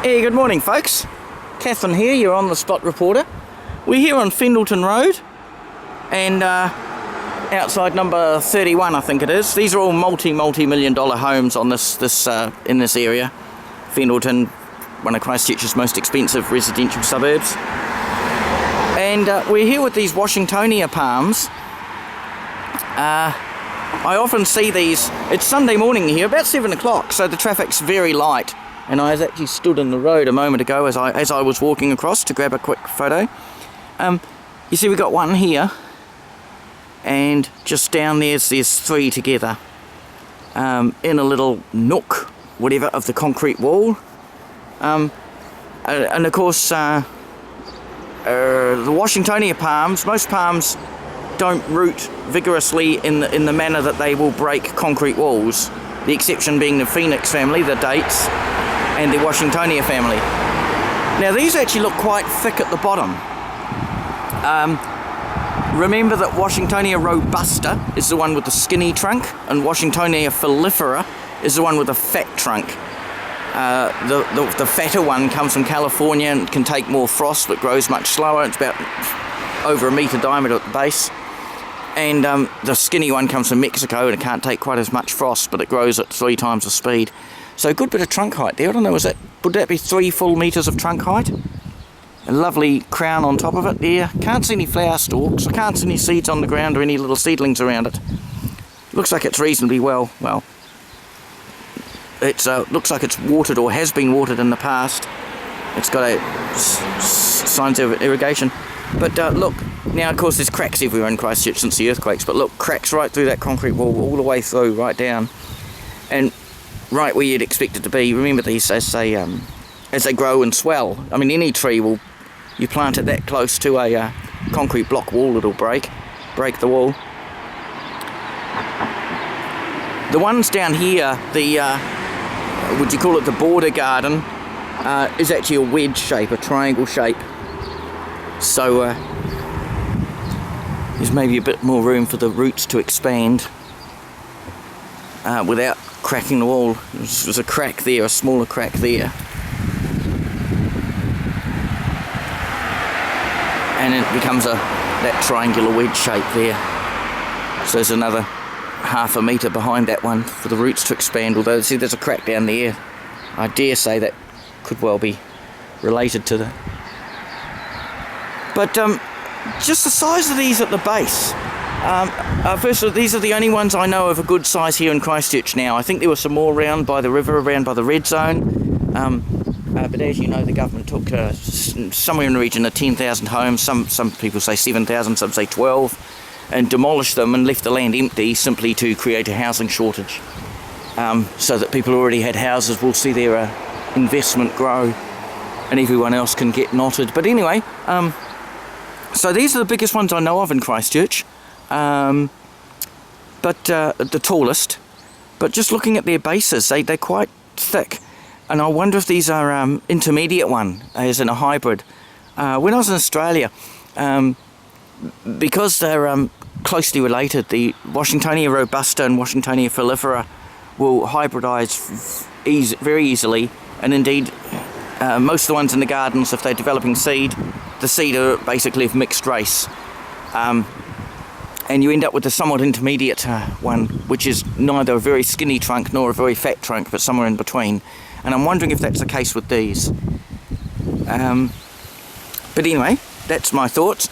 Hey, good morning folks. Catherine here, you're on the spot reporter. We're here on Fendalton Road and outside number 31 I think it is. These are all multi-million dollar homes on in this area. Fendalton, one of Christchurch's most expensive residential suburbs. And we're here with these Washingtonia palms. I often see these, it's Sunday morning here, about 7 o'clock, so the traffic's very light. And I actually stood in the road a moment ago as I was walking across to grab a quick photo. You see, we got one here, and just down there's 3 together, in a little nook, whatever, of the concrete wall. And of course, the Washingtonia palms, most palms don't root vigorously in the manner that they will break concrete walls. The exception being the Phoenix family, the dates, and the Washingtonia family. Now these actually look quite thick at the bottom. Remember that Washingtonia robusta is the one with the skinny trunk, and Washingtonia filifera is the one with the fat trunk. The fatter one comes from California and can take more frost, but grows much slower. It's about over a metre diameter at the base. And the skinny one comes from Mexico and it can't take quite as much frost, but it grows at 3 times the speed. So a good bit of trunk height there. I don't know, would that be 3 full metres of trunk height? A lovely crown on top of it there. Can't see any flower stalks. I can't see any seeds on the ground or any little seedlings around it. Looks like it's reasonably well. It looks like it's watered or has been watered in the past. It's got signs of irrigation. But look, now of course there's cracks everywhere in Christchurch since the earthquakes, but look, cracks right through that concrete wall, all the way through, right down. And right where you'd expect it to be. Remember these as they grow and swell. I mean, any tree you plant it that close to a concrete block wall, it'll break the wall. The ones down here, would you call it the border garden, is actually a wedge shape, a triangle shape. So there's maybe a bit more room for the roots to expand without cracking the wall. There's a crack there, a smaller crack there. And it becomes that triangular wedge shape there. So there's another half a metre behind that one for the roots to expand, although see there's a crack down there. I dare say that could well be related to the... But just the size of these at the base. First of all, these are the only ones I know of a good size here in Christchurch now. I think there were some more around by the river, around by the red zone. But as you know, the government took somewhere in the region of 10,000 homes. Some people say 7,000, some say 12, and demolished them and left the land empty simply to create a housing shortage. So that people who already had houses will see their investment grow and everyone else can get knotted. But anyway, so these are the biggest ones I know of in Christchurch, but the tallest. But just looking at their bases, they're quite thick, and I wonder if these are intermediate one, as in a hybrid. When I was in Australia, because they're closely related, the Washingtonia robusta and Washingtonia filifera will hybridise very easily, and indeed most of the ones in the gardens, if they're developing seed, the seed are basically of mixed race, and you end up with a somewhat intermediate one, which is neither a very skinny trunk nor a very fat trunk, but somewhere in between. And I'm wondering if that's the case with these. But anyway, that's my thoughts.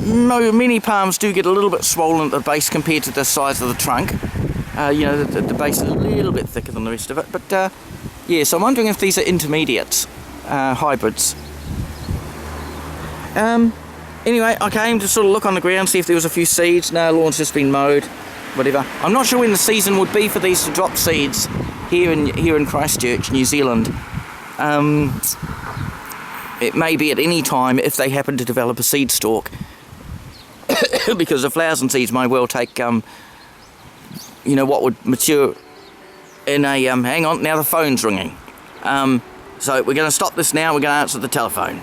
Many palms do get a little bit swollen at the base compared to the size of the trunk. The base is a little bit thicker than the rest of it, but yeah, so I'm wondering if these are intermediates, hybrids. Anyway, I came to sort of look on the ground, see if there was a few seeds. No, lawn's just been mowed, whatever. I'm not sure when the season would be for these to drop seeds here in Christchurch, New Zealand. It may be at any time if they happen to develop a seed stalk, because the flowers and seeds may well take, what would mature in a, hang on, now the phone's ringing. So we're going to stop this now, we're going to answer the telephone.